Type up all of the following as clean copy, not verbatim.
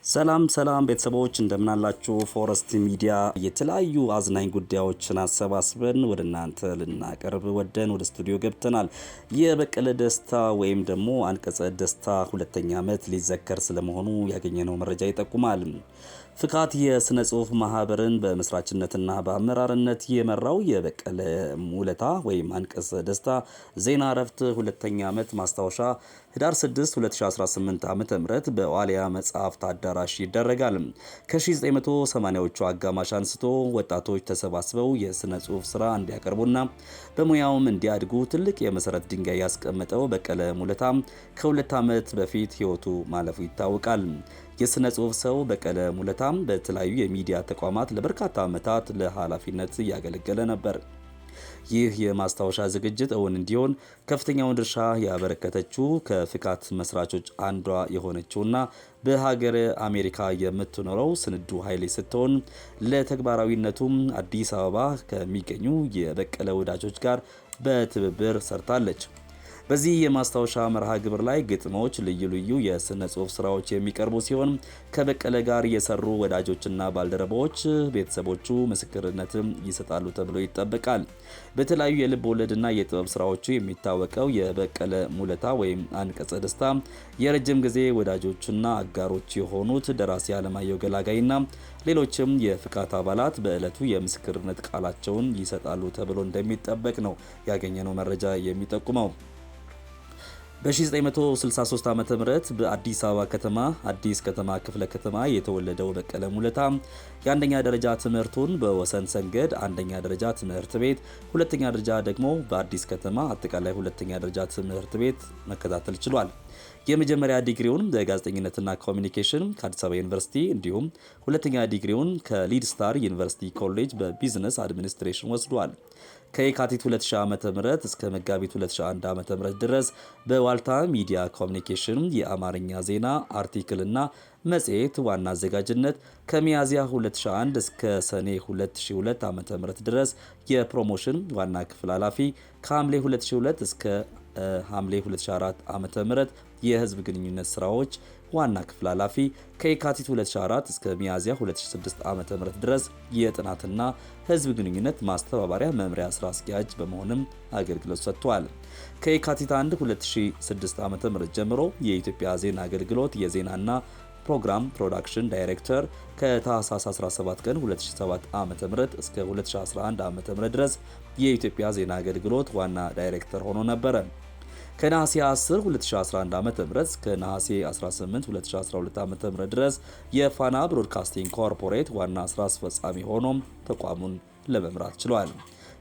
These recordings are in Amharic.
ሰላም ቤተሰቦች እንደምናላችሁ ፎረስት ሚዲያ የተለያዩ አዝናኝ ጉዳዮችን አሰባስበን ወደ እናንተ ልናቀርብ ወደን ወደ ስቱዲዮ ገብተናል። የበቀለ ደስታ ወይም ደግሞ አንቀጸ ደስታ ሁለተኛ ዓመት ሊዘከር ስለመሆኑ ያገኘነው መረጃ ይጠቁማል። ፍካት የስነ ጽሁፍ ማህበርን በመስራችነትና በአመራርነት የመራው የበቀለ ሙለታ ወይም አንቀጸ ደስታ ዜና እረፍት ሁለተኛ ዓመት ማስታወሻ ህዳር 6 2018 ዓ.ም በዋሊያ መጽሐፍት አዳራሽ ይደረጋል። ከ1980ዎቹ አጋማሽ አንስቶ ወጣቶች ተሰባስበው የስነ ጽሁፍ ስራ እንዲያቀርቡና በሙያውም እንዲያድጉ ትልቅ የመሰረት ድንጋይ ያስቀመጠው በቀለ ሙለታ ከሁለት ዓመት በፊት ህይወቱ ማለፉ ይታወቃል። የስነ ጽሁፍ ሰው በቀለ ሙለታ በተለያዩ የሚዲያ ተቋማት ለበርካታ ዓመታት ለኃላፊነት ያገለገለ ነበር። ይህ የማስታወሻ ዝግጅት እውን እንዲሆን ከፍተኛውን ድርሻ ያበረከተችው ከፍካት መስራቾች አንዷ የሆነችውና በሀገረ አሜሪካ የምትኖረው ስንዱ ኃይሌ ስትሆን ለተግባራዊነቱም አዲስ አበባ ከሚገኙ የበቀለ ወዳጆች ጋር በትብብር ሰርታለች። በዚህ የማስታወሻ መርሃ ግብር ላይ ግጥሞች፣ ልዩ የስነ ጽሁፍ ስራዎች የሚቀርቡ ሲሆን ከበቀለ ጋር የሰሩ ወዳጆችና ባልደረቦች ቤተሰቦቹ ምስክርነትም ይሰጣሉ ተብሎ ይጠበቃል። በተለያዩ የልብ ወለድና የጥበብ ስራዎቹ የሚታወቀው የበቀለ ሙለታ ወይም አንቀጸ ደስታ የረጅም ጊዜ ወዳጆችና አጋሮች የሆኑት ደራሲ አለማየሁ ገላጋይና ሌሎችም የፍካት አባላት በዕለቱ የምስክርነት ቃላቸውን ይሰጣሉ ተብሎ እንደሚጠበቅ ነው ያገኘነው መረጃ የሚጠቁመው። በ1963 ዓ.ም በአዲስ አበባ ከተማ አዲስ ከተማ ክፍለ ከተማ የተወለደው በቀለ ሙለታ የአንደኛ ደረጃ ትምህርቱን በወሰን ሰንገድ አንደኛ ደረጃ ትምህርት ቤት፣ ሁለተኛ ደረጃ ደግሞ በአዲስ ከተማ አጠቃላይ ሁለተኛ ደረጃ ትምህርት ቤት መከታተል ችሏል። የመጀመሪያ ዲግሪውን በጋዜጠኝነትና ኮሚኒኬሽን ከአዲስ አበባ ዩኒቨርሲቲ እንዲሁም ሁለተኛ ዲግሪውን ከሊድ ስታር ዩኒቨርሲቲ ኮሌጅ በቢዝነስ አድሚኒስትሬሽን ወስዷል። ከየካቲት 2000 ዓ.ም እስከ መጋቢት 2001 ዓ.ም ድረስ በዋልታ ሚዲያ ኮሚኒኬሽን የአማርኛ ዜና አርቲክልና መጽሔት ዋና አዘጋጅነት፣ ከሚያዝያ 2001 እስከ ሰኔ 2002 ዓ.ም ድረስ የፕሮሞሽን ዋና ክፍል ኃላፊ፣ ከሐምሌ 2002 እስከ ሐምሌ 2004 ዓ.ም የህዝብ ግንኙነት ስራዎች ዋና ክፍል ኃላፊ፣ ከየካቲት 2004 እስከ ሚያዝያ 2006 ዓ.ም ድረስ የጥናትና ህዝብ ግንኙነት ማስተባበሪያ መምሪያ ስራ አስኪያጅ በመሆንም አገልግሎት ሰጥቷል። ከየካቲት 1 2006 ዓ.ም ጀምሮ የኢትዮጵያ ዜና አገልግሎት የዜናና ፕሮግራም ፕሮዳክሽን ዳይሬክተር፣ ከታህሳስ 17 ቀን 2007 ዓ.ም እስከ 2011 ዓ.ም ድረስ የኢትዮጵያ ዜና አገልግሎት ዋና ዳይሬክተር ሆኖ ነበር። ከነሐሴ 10 2011 ዓ.ም እስከ ነሐሴ 18 2012 ዓ.ም ድረስ የፋና ብሮድካስቲንግ ኮርፖሬት ዋና ስራ አስፈጻሚ ሆኖም ተቋሙን ለመምራት ችሏል።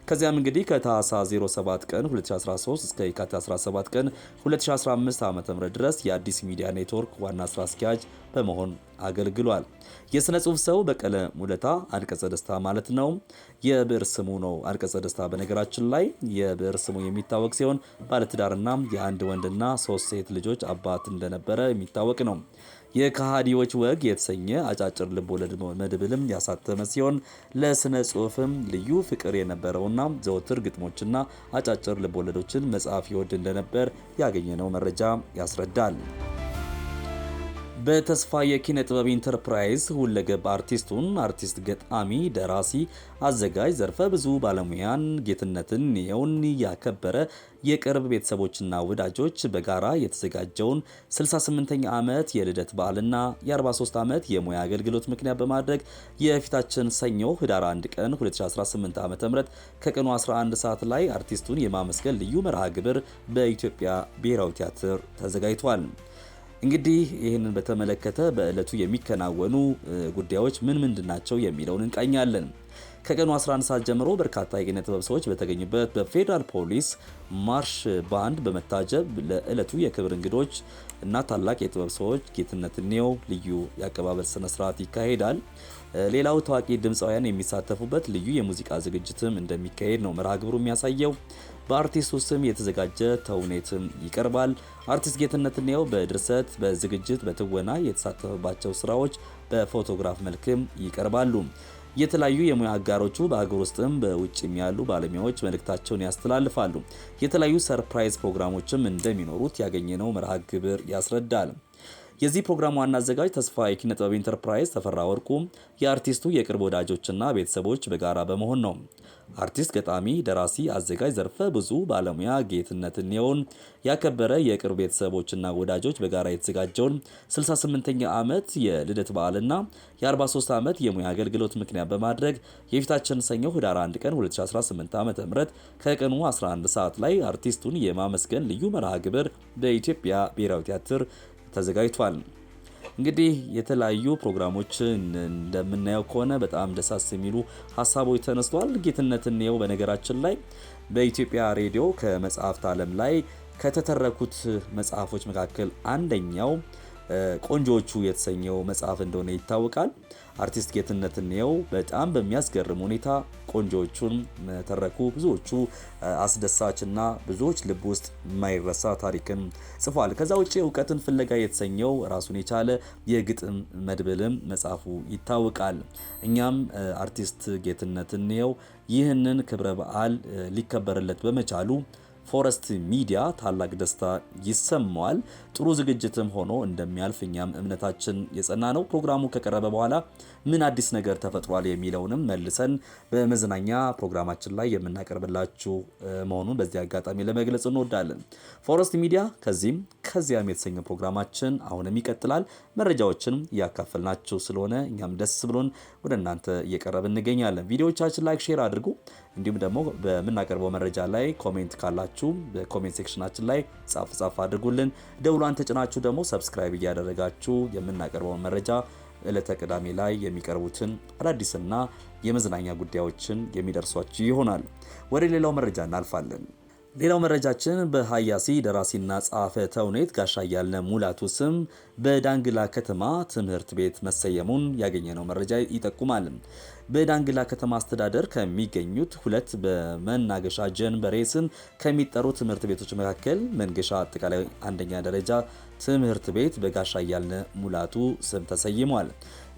ከዚያም እንግዲህ ከታህሳስ 07 ቀን 2013 እስከ የካቲት 17 ቀን 2015 ዓ.ም ድረስ የአዲስ ሚዲያ ኔትወርክ ዋና ስራ አስኪያጅ በመሆን አገልግሏል። የስነ ጽሁፍ ሰው በቀለ ሙለታ አንቀጸ ደስታ ማለት ነው የብዕር ስሙ ነው። አንቀጸ ደስታ በነገራችን ላይ የብዕር ስሙ የሚታወቅ ሲሆን ባለትዳርና የአንድ ወንድና 3 ሴት ልጆች አባት እንደነበረ የሚታወቅ ነው። የከሃዲዎች ወግ የተሰኘ አጫጭር ልቦለድ መድብልም ያሳተመ ሲሆን ለስነ ጽሁፍም ልዩ ፍቅር የነበረውና ዘወትር ግጥሞችና አጫጭር ልቦለዶችን መጽሐፍ ይወድ እንደነበር ያገኘነው መረጃ ያስረዳል። በተስፋ የኪነ ጥበብ ኢንተርፕራይዝ ሁለገብ አርቲስቱን አርቲስት፣ ገጣሚ፣ ደራሲ፣ አዘጋጅ፣ ዘርፈ ብዙ ባለሙያን ጌትነትን የውን ያከበረ የቅርብ ቤተሰቦችና ወዳጆች በጋራ የተዘጋጀውን 68ኛ ዓመት የልደት በዓልና የ43 ዓመት የሙያ አገልግሎት ምክንያት በማድረግ የፊታችን ሰኞ ህዳር 1 ቀን 2018 ዓ.ም ከቀኑ 11 ሰዓት ላይ አርቲስቱን የማመስገን ልዩ መርሃ ግብር በኢትዮጵያ ብሔራዊ ቲያትር ተዘጋጅቷል። እንግዲህ ይህንን በተመለከተ በዕለቱ የሚከናወኑ ጉዳዮች ምንድናቸው የሚለውን እንቃኛለን። ከቀኑ 11 ሰዓት ጀምሮ በርካታ የኪነ ጥበብ ሰዎች በተገኙበት በፌዴራል ፖሊስ ማርሽ ባንድ በመታጀብ ለዕለቱ የክብር እንግዶች እና ታላቅ የጥበብ ሰዎች ጌትነት እንየው ልዩ የአቀባበል ስነ ስርዓት ይካሄዳል። ሌላው ታዋቂ ድምፃውያን የሚሳተፉበት ልዩ የሙዚቃ ዝግጅትም እንደሚካሄድ ነው መርሃ ግብሩ የሚያሳየው። በአርቲስቱ ስም የተዘጋጀ ተውኔትም ይቀርባል። አርቲስት ጌትነት እንየው በድርሰት፣ በዝግጅት፣ በትወና የተሳተፈባቸው ስራዎች በፎቶግራፍ መልክም ይቀርባሉ። የተለያዩ የሙያ አጋሮቹ በአገር ውስጥም በውጭም ያሉ ባለሙያዎች መልእክታቸውን ያስተላልፋሉ። የተለያዩ ሰርፕራይዝ ፕሮግራሞችም እንደሚኖሩት ያገኘነው መርሃ ግብር ያስረዳል። የዚህ ፕሮግራም ዋና አዘጋጅ ተስፋዬ ኪነጥበብ ኢንተርፕራይዝ ተፈራ ወርቁ የአርቲስቱ የቅርብ ወዳጆችና ቤተሰቦች በጋራ በመሆን ነው። አርቲስት፣ ገጣሚ፣ ደራሲ፣ አዘጋጅ ዘርፈ ብዙ ባለሙያ ጌትነት እንየውን ያከበረ የቅርብ ቤተሰቦችና ወዳጆች በጋራ የተዘጋጀውን 68ኛ ዓመት የልደት በዓልና የ43 ዓመት የሙያ አገልግሎት ምክንያት በማድረግ የፊታችን ሰኞ ህዳር 1 ቀን 2018 ዓ.ም ከቀኑ 11 ሰዓት ላይ አርቲስቱን የማመስገን ልዩ መርሃ ግብር በኢትዮጵያ ብሔራዊ ቲያትር ተዘጋጅቷል። እንግዲህ የተለያዩ ፕሮግራሞችን እንደምናየው ከሆነ በጣም ደሳስ የሚሉ ሀሳቦች ተነስተዋል። ጌትነት እንየው በነገራችን ላይ በኢትዮጵያ ሬዲዮ ከመጽሐፍት ዓለም ላይ ከተተረኩት መጽሐፎች መካከል አንደኛው ቆንጆቹ የተሰኘው መጽሐፍ እንደሆነ ይታወቃል። አርቲስት ጌትነት እንየው በጣም በሚያስገርም ሁኔታ ቆንጆቹን ተረኩ። ብዙዎቹ አስደሳችና ብዙዎች ልብ ውስጥ የማይረሳ ታሪክን ጽፏል። ከዛ ውጪ እውቀትን ፍለጋ የተሰኘው ራሱን የቻለ የግጥም መድብልም መጽሐፉ ይታወቃል። እኛም አርቲስት ጌትነት እንየው ይህንን ክብረ በዓል ሊከበርለት በመቻሉ ፎረስት ሚዲያ ታላቅ ደስታ ይሰማዋል። ጥሩ ዝግጅትም ሆኖ እንደሚያልፍ እኛም እምነታችን የጸና ነው። ፕሮግራሙ ከቀረበ በኋላ ምን አዲስ ነገር ተፈጥሯል የሚለውንም መልሰን በመዝናኛ ፕሮግራማችን ላይ የምናቀርብላችሁ መሆኑን በዚህ አጋጣሚ ለመግለጽ እንወዳለን። ፎረስት ሚዲያ ከዚያም የተሰኘው ፕሮግራማችን አሁንም ይቀጥላል። መረጃዎችንም እያካፈልናችሁ ስለሆነ እኛም ደስ ብሎን ወደ እናንተ እየቀረብን እንገኛለን። ቪዲዮዎቻችን ላይክ፣ ሼር አድርጉ። እንዲሁም ደግሞ በምናቀርበው መረጃ ላይ ኮሜንት ካላችሁ በኮሜንት ሴክሽናችን ላይ ጻፍ አድርጉልን። ደውሏን ተጭናችሁ ደግሞ ሰብስክራይብ እያደረጋችሁ የምናቀርበውን መረጃ ዕለተ ቅዳሜ ላይ የሚቀርቡትን አዳዲስና የመዝናኛ ጉዳዮችን የሚደርሷችሁ ይሆናል። ወደ ሌላው መረጃ እናልፋለን። ሌላው መረጃችን በሀያሲ ደራሲና ጸሐፌ ተውኔት ጋሻ አያልነህ ሙላቱ ስም በዳንግላ ከተማ ትምህርት ቤት መሰየሙን ያገኘነው መረጃ ይጠቁማል። በዳንግላ ከተማ አስተዳደር ከሚገኙት ሁለት በመናገሻ ጀንበሬ ስም ከሚጠሩ ትምህርት ቤቶች መካከል መንገሻ አጠቃላይ አንደኛ ደረጃ ትምህርት ቤት በጋሻ አያልነህ ሙላቱ ስም ተሰይሟል።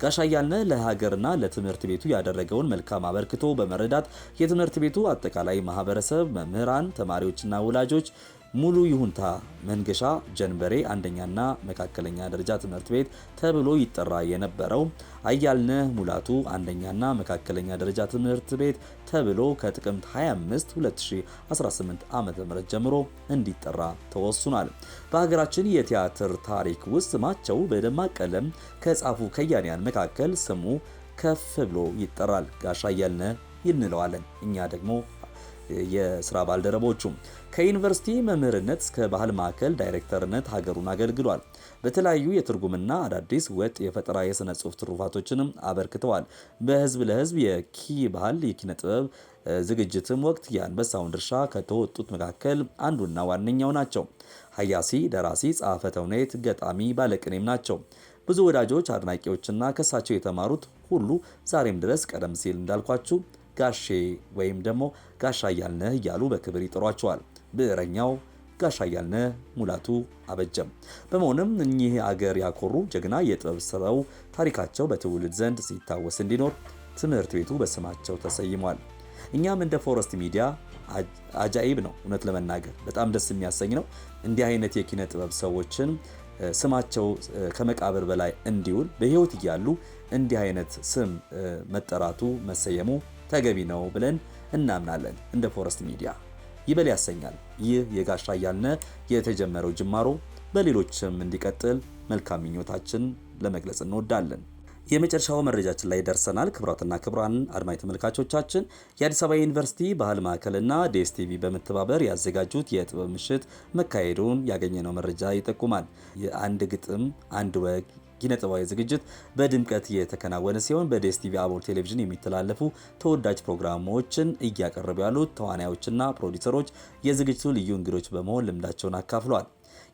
ጋሻ አያልነህ ለሀገርና ለትምህርት ቤቱ ያደረገውን መልካም አበርክቶ በመረዳት የትምህርት ቤቱ አጠቃላይ ማህበረሰብ፣ መምህራን፣ ተማሪዎችና ወላጆች ሙሉ ይሁንታ መንገሻ ጀንበሬ አንደኛና መካከለኛ ደረጃ ትምህርት ቤት ተብሎ ይጠራ የነበረው አያልነህ ሙላቱ አንደኛና መካከለኛ ደረጃ ትምህርት ቤት ተብሎ ከጥቅምት 25 2018 ዓ.ም ጀምሮ እንዲጠራ ተወስኗል። በሀገራችን የቲያትር ታሪክ ውስጥ ስማቸው በደማቅ ቀለም ከጻፉ ከያንያን መካከል ስሙ ከፍ ብሎ ይጠራል። ጋሻ አያልነህ እንለዋለን እኛ ደግሞ የስራ ባልደረቦቹ። ከዩኒቨርሲቲ መምህርነት እስከ ባህል ማዕከል ዳይሬክተርነት ሀገሩን አገልግሏል። በተለያዩ የትርጉምና አዳዲስ ወጥ የፈጠራ የሥነ ጽሑፍ ትሩፋቶችንም አበርክተዋል። በህዝብ ለህዝብ ባህል የኪነ ጥበብ ዝግጅትም ወቅት የአንበሳውን ድርሻ ከተወጡት መካከል አንዱና ዋነኛው ናቸው። ሀያሲ፣ ደራሲ፣ ጸሐፌ ተውኔት፣ ገጣሚ፣ ባለቅኔም ናቸው። ብዙ ወዳጆች፣ አድናቂዎችና ከሳቸው የተማሩት ሁሉ ዛሬም ድረስ ቀደም ሲል እንዳልኳችሁ ጋሼ ወይም ደግሞ ጋሻ አያልነህ እያሉ በክብር ይጠሯቸዋል። ብዕረኛው ጋሻ አያልነህ ሙላቱ አበጀም። በመሆኑም እኚህ አገር ያኮሩ ጀግና የጥበብ ሰው ታሪካቸው በትውልድ ዘንድ ሲታወስ እንዲኖር ትምህርት ቤቱ በስማቸው ተሰይሟል። እኛም እንደ ፎረስት ሚዲያ አጃኢብ ነው፣ እውነት ለመናገር በጣም ደስ የሚያሰኝ ነው። እንዲህ አይነት የኪነ ጥበብ ሰዎችን ስማቸው ከመቃብር በላይ እንዲውል በህይወት እያሉ እንዲህ አይነት ስም መጠራቱ መሰየሙ ተገቢ ነው ብለን እናምናለን። እንደ ፎረስት ሚዲያ ይበል ያሰኛል። ይህ የጋሻ አያልነህ የተጀመረው ጅማሮ በሌሎችም እንዲቀጥል መልካም ምኞታችን ለመግለጽ እንወዳለን። የመጨረሻው መረጃችን ላይ ደርሰናል። ክቡራትና ክቡራን አድማጭ ተመልካቾቻችን የአዲስ አበባ ዩኒቨርሲቲ ባህል ማዕከልና ዲኤስቲቪ በመተባበር ያዘጋጁት የጥበብ ምሽት መካሄዱን ያገኘነው መረጃ ይጠቁማል። የአንድ ግጥም አንድ ወግ ኪነጥበባዊ ዝግጅት በድምቀት የተከናወነ ሲሆን በዲኤስቲቪ አቦል ቴሌቪዥን የሚተላለፉ ተወዳጅ ፕሮግራሞችን እያቀረቡ ያሉት ተዋናዮችና ፕሮዲውሰሮች የዝግጅቱ ልዩ እንግዶች በመሆን ልምዳቸውን አካፍለዋል።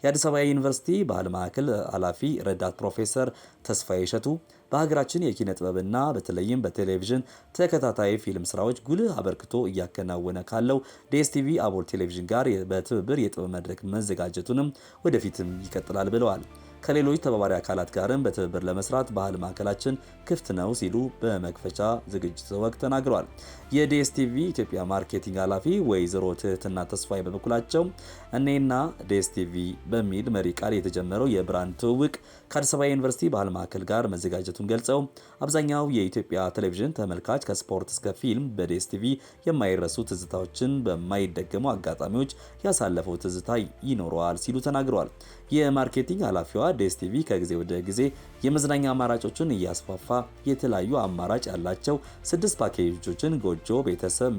የአዲስ አበባ ዩኒቨርሲቲ ባህል ማዕከል ኃላፊ ረዳት ፕሮፌሰር ተስፋዬ እሸቱ በሀገራችን የኪነ ጥበብና በተለይም በቴሌቪዥን ተከታታይ ፊልም ስራዎች ጉልህ አበርክቶ እያከናወነ ካለው ዲኤስቲቪ አቦል ቴሌቪዥን ጋር በትብብር የጥበብ መድረክ መዘጋጀቱንም ወደፊትም ይቀጥላል ብለዋል። ከሌሎች ተባባሪ አካላት ጋርም በትብብር ለመስራት ባህል ማዕከላችን ክፍት ነው ሲሉ በመክፈቻ ዝግጅት ወቅት ተናግረዋል። የዲኤስቲቪ ኢትዮጵያ ማርኬቲንግ ኃላፊ ወይዘሮ ትህትና ተስፋዬ በበኩላቸው እኔና ዲኤስቲቪ በሚል መሪ ቃል የተጀመረው የብራንድ ትውውቅ ከአዲስ አበባ ዩኒቨርሲቲ ባህል ማዕከል ጋር መዘጋጀቱን ገልጸው አብዛኛው የኢትዮጵያ ቴሌቪዥን ተመልካች ከስፖርት እስከ ፊልም በዲኤስቲቪ የማይረሱ ትዝታዎችን በማይደገሙ አጋጣሚዎች ያሳለፈው ትዝታ ይኖረዋል ሲሉ ተናግረዋል። የማርኬቲንግ ኃላፊዋ ዲኤስቲቪ ከጊዜ ወደ ጊዜ የመዝናኛ አማራጮችን እያስፋፋ የተለያዩ አማራጭ ያላቸው 6 ፓኬጆችን ጎጆ፣ ቤተሰብ፣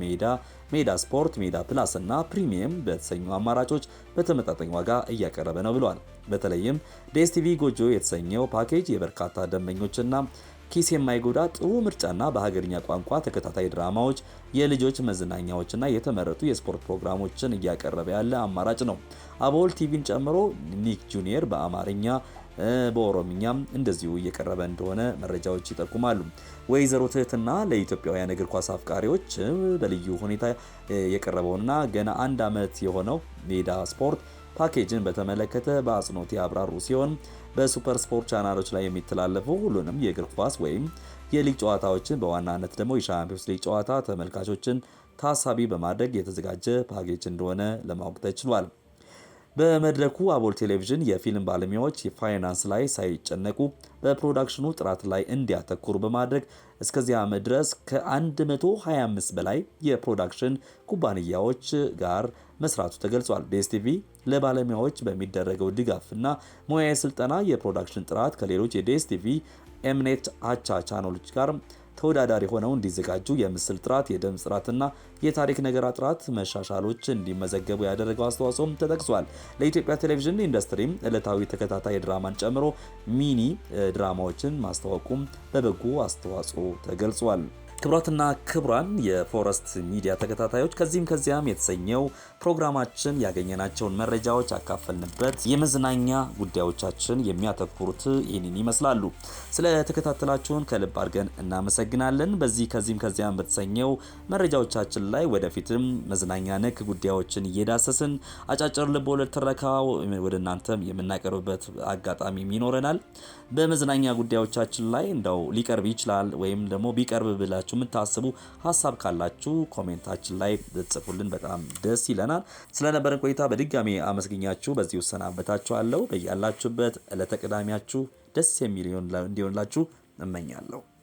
ሜዳ ስፖርት፣ ሜዳ ፕላስ እና ፕሪሚየም በተሰኙ አማራጮች በተመጣጣኝ ዋጋ እያቀረበ ነው ብለዋል። በተለይም ዲኤስቲቪ ጎጆ የተሰኘው ፓኬጅ የበርካታ ደንበኞችና ኪስ የማይጎዳ ጥሩ ምርጫና በሀገርኛ ቋንቋ ተከታታይ ድራማዎች፣ የልጆች መዝናኛዎችና የተመረጡ የስፖርት ፕሮግራሞችን እያቀረበ ያለ አማራጭ ነው። አቦል ቲቪን ጨምሮ ኒክ ጁኒየር በአማርኛ በኦሮምኛም እንደዚሁ እየቀረበ እንደሆነ መረጃዎች ይጠቁማሉ። ወይዘሮ ትህትና ለኢትዮጵያውያን እግር ኳስ አፍቃሪዎች በልዩ ሁኔታ የቀረበውና ገና 1 ዓመት የሆነው ሜዳ ስፖርት ፓኬጅን በተመለከተ በአጽንኦት ያብራሩ ሲሆን በሱፐር ስፖርት ቻናሎች ላይ የሚተላለፉ ሁሉንም የእግር ኳስ ወይም የሊግ ጨዋታዎችን በዋናነት ደግሞ የሻምፒዮንስ ሊግ ጨዋታ ተመልካቾችን ታሳቢ በማድረግ የተዘጋጀ ፓኬጅ እንደሆነ ለማወቅ ተችሏል። በመድረኩ አቦል ቴሌቪዥን የፊልም ባለሙያዎች የፋይናንስ ላይ ሳይጨነቁ በፕሮዳክሽኑ ጥራት ላይ እንዲያተኩሩ በማድረግ እስከዚህ ዓመት ድረስ ከ125 በላይ የፕሮዳክሽን ኩባንያዎች ጋር መስራቱ ተገልጿል። ዲኤስቲቪ ለባለሙያዎች በሚደረገው ድጋፍና ሙያዊ ስልጠና የፕሮዳክሽን ጥራት ከሌሎች የዲኤስቲቪ ኤምኔት አቻ ቻናሎች ጋር ተወዳዳሪ ሆነው እንዲዘጋጁ የምስል ጥራት፣ የድምፅ ጥራትና የታሪክ ነገራ ጥራት መሻሻሎች እንዲመዘገቡ ያደረገው አስተዋጽኦም ተጠቅሷል። ለኢትዮጵያ ቴሌቪዥን ኢንዱስትሪም ዕለታዊ ተከታታይ ድራማን ጨምሮ ሚኒ ድራማዎችን ማስተዋወቁም በበጎ አስተዋጽኦ ተገልጿል። ክቡራትና ክቡራን የፎረስት ሚዲያ ተከታታዮች ከዚህም የተሰኘው ፕሮግራማችን ያገኘናቸውን መረጃዎች ያካፈልንበት የመዝናኛ ጉዳዮቻችን የሚያተኩሩት ይህንን ይመስላሉ። ስለ ተከታተላችሁን ከልብ አድርገን እናመሰግናለን። ከዚህም በተሰኘው መረጃዎቻችን ላይ ወደፊትም መዝናኛ ነክ ጉዳዮችን እየዳሰስን አጫጭር ልቦለድ ትረካ ወደ እናንተም የምናቀርብበት አጋጣሚ ይኖረናል። በመዝናኛ ጉዳዮቻችን ላይ እንደው ሊቀርብ ይችላል ወይም ደግሞ ቢቀርብ ብላችሁ የምታስቡ ሀሳብ ካላችሁ ኮሜንታችን ላይ ጽፉልን፣ በጣም ደስ ይለናል። ስለነበረን ቆይታ በድጋሚ አመስግኛችሁ በዚህ ወሰናበታችኋለሁ። በያላችሁበት ዕለተ ቅዳሜያችሁ ደስ የሚል እንዲሆንላችሁ እመኛለሁ።